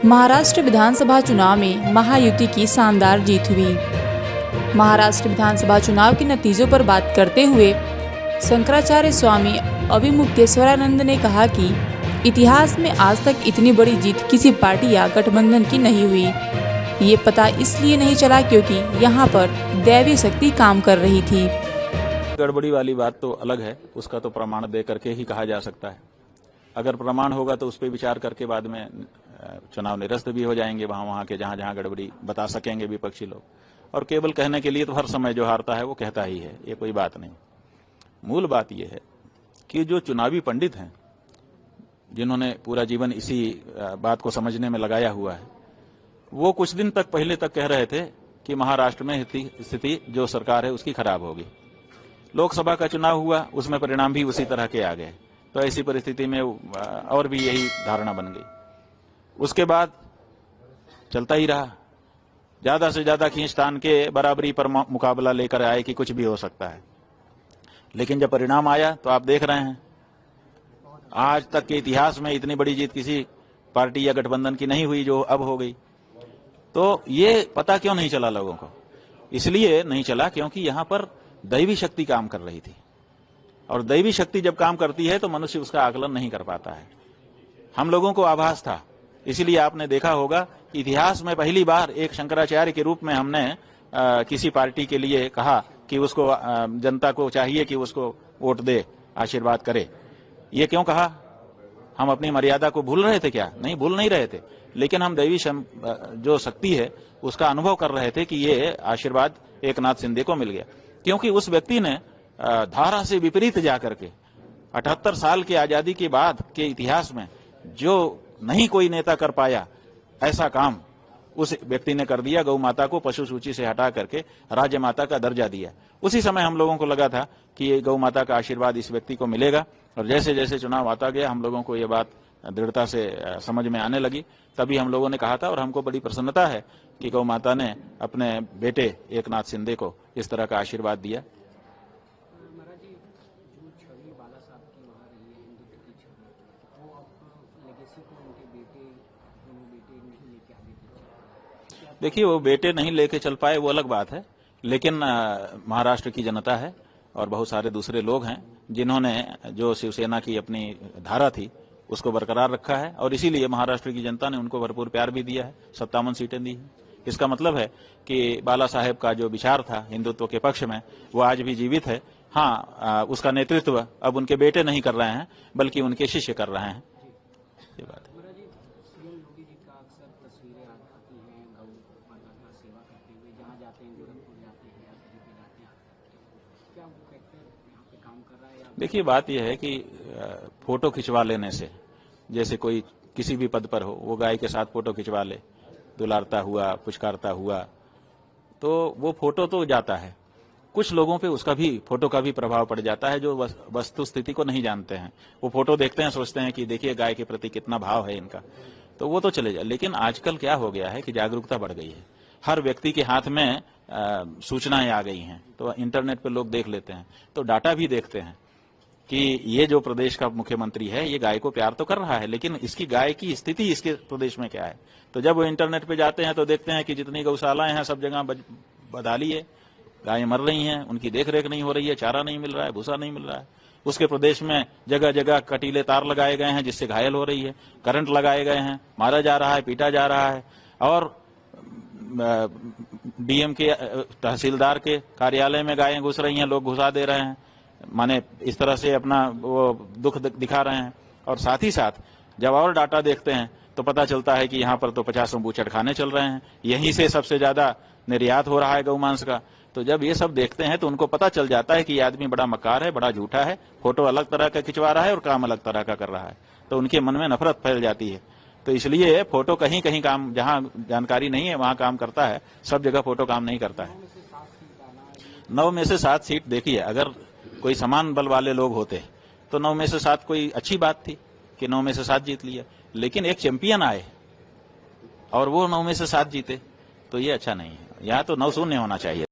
महाराष्ट्र विधानसभा चुनाव में महायुति की शानदार जीत हुई। महाराष्ट्र विधानसभा चुनाव के नतीजों पर बात करते हुए शंकराचार्य स्वामी अभिमुक्तेश्वरानंद ने कहा कि इतिहास में आज तक इतनी बड़ी जीत किसी पार्टी या गठबंधन की नहीं हुई। ये पता इसलिए नहीं चला क्योंकि यहाँ पर दैवीय शक्ति काम कर रही थी। गड़बड़ी वाली बात तो अलग है, उसका तो प्रमाण दे करके ही कहा जा सकता है। अगर प्रमाण होगा तो उस पर विचार करके बाद में चुनाव निरस्त भी हो जाएंगे, वहां के जहां गड़बड़ी बता सकेंगे विपक्षी लोग। और केवल कहने के लिए तो हर समय जो हारता है वो कहता ही है, ये कोई बात नहीं। मूल बात यह है कि जो चुनावी पंडित हैं, जिन्होंने पूरा जीवन इसी बात को समझने में लगाया हुआ है, वो कुछ दिन तक पहले तक कह रहे थे कि महाराष्ट्र में स्थिति जो सरकार है उसकी खराब होगी। लोकसभा का चुनाव हुआ, उसमें परिणाम भी उसी तरह के आ गए, तो ऐसी परिस्थिति में और भी यही धारणा बन गई। उसके बाद चलता ही रहा, ज्यादा से ज्यादा खींचतान के बराबरी पर मुकाबला लेकर आए कि कुछ भी हो सकता है। लेकिन जब परिणाम आया तो आप देख रहे हैं, आज तक के इतिहास में इतनी बड़ी जीत किसी पार्टी या गठबंधन की नहीं हुई जो अब हो गई। तो ये पता क्यों नहीं चला लोगों को? इसलिए नहीं चला क्योंकि यहां पर दैवी शक्ति काम कर रही थी, और दैवी शक्ति जब काम करती है तो मनुष्य उसका आकलन नहीं कर पाता है। हम लोगों को आभास था, इसीलिए आपने देखा होगा इतिहास में पहली बार एक शंकराचार्य के रूप में हमने किसी पार्टी के लिए कहा कि उसको जनता को चाहिए कि उसको वोट दे, आशीर्वाद करे। ये क्यों कहा? हम अपनी मर्यादा को भूल रहे थे क्या? नहीं, भूल नहीं रहे थे, लेकिन हम दैवी जो शक्ति है उसका अनुभव कर रहे थे कि ये आशीर्वाद एकनाथ शिंदे को मिल गया, क्योंकि उस व्यक्ति ने धारा से विपरीत जाकर के 78 साल की आजादी के बाद के इतिहास में जो नहीं कोई नेता कर पाया, ऐसा काम उस व्यक्ति ने कर दिया। गौ माता को पशु सूची से हटा करके राज्य माता का दर्जा दिया। उसी समय हम लोगों को लगा था कि ये गौ माता का आशीर्वाद इस व्यक्ति को मिलेगा, और जैसे जैसे चुनाव आता गया हम लोगों को ये बात दृढ़ता से समझ में आने लगी। तभी हम लोगों ने कहा था, और हमको बड़ी प्रसन्नता है कि गौ माता ने अपने बेटे एकनाथ शिंदे को इस तरह का आशीर्वाद दिया। देखिए, वो बेटे नहीं लेके चल पाए वो अलग बात है, लेकिन महाराष्ट्र की जनता है और बहुत सारे दूसरे लोग हैं जिन्होंने जो शिवसेना की अपनी धारा थी उसको बरकरार रखा है, और इसीलिए महाराष्ट्र की जनता ने उनको भरपूर प्यार भी दिया है, 57 सीटें दी हैं। इसका मतलब है कि बाला साहेब का जो विचार था हिंदुत्व के पक्ष में, वो आज भी जीवित है। हाँ, उसका नेतृत्व अब उनके बेटे नहीं कर रहे हैं बल्कि उनके शिष्य कर रहे हैं। ये बात है। देखिए, बात यह है कि फोटो खिंचवा लेने से, जैसे कोई किसी भी पद पर हो वो गाय के साथ फोटो खिंचवा ले, दुलारता हुआ, पुचकारता हुआ, तो वो फोटो तो जाता है। कुछ लोगों पे उसका भी, फोटो का भी प्रभाव पड़ जाता है जो वस्तु स्थिति को नहीं जानते हैं। वो फोटो देखते हैं, सोचते हैं कि देखिए गाय के प्रति कितना भाव है इनका, तो वो तो चले जाए। लेकिन आजकल क्या हो गया है कि जागरूकता बढ़ गई है, हर व्यक्ति के हाथ में सूचनाएं आ गई हैं, तो इंटरनेट पे लोग देख लेते हैं, तो डाटा भी देखते हैं कि ये जो प्रदेश का मुख्यमंत्री है ये गाय को प्यार तो कर रहा है, लेकिन इसकी गाय की स्थिति इसके प्रदेश में क्या है। तो जब वो इंटरनेट पे जाते हैं तो देखते हैं कि जितनी गौशालाएं हैं सब जगह बदहाली है, गायें मर रही हैं, उनकी देखरेख नहीं हो रही है, चारा नहीं मिल रहा है, भूसा नहीं मिल रहा है। उसके प्रदेश में जगह जगह कटीले तार लगाए गए हैं जिससे घायल हो रही है, करंट लगाए गए हैं, मारा जा रहा है, पीटा जा रहा है, और डीएम के तहसीलदार के कार्यालय में गायें घुस रही हैं, लोग घुसा दे रहे हैं, माने इस तरह से अपना वो दुख दिखा रहे हैं। और साथ ही साथ जब और डाटा देखते हैं तो पता चलता है कि यहाँ पर तो 50 बूचड़खाने चल रहे हैं, यहीं से सबसे ज्यादा निर्यात हो रहा है गौमांस का। तो जब ये सब देखते हैं तो उनको पता चल जाता है कि ये आदमी बड़ा मक्कार है, बड़ा झूठा है, फोटो अलग तरह का खिंचवा रहा है और काम अलग तरह का कर रहा है, तो उनके मन में नफरत फैल जाती है। तो इसलिए फोटो कहीं कहीं काम, जहां जानकारी नहीं है वहां काम करता है, सब जगह फोटो काम नहीं करता है। 9 में से 7 सीट, देखिए अगर कोई समान बल वाले लोग होते तो 9 में से 7 कोई अच्छी बात थी कि 9 में से 7 जीत लिया, लेकिन एक चैंपियन आए और वो 9 में से 7 जीते, तो ये अच्छा नहीं है। यहाँ तो 9-0 होना चाहिए।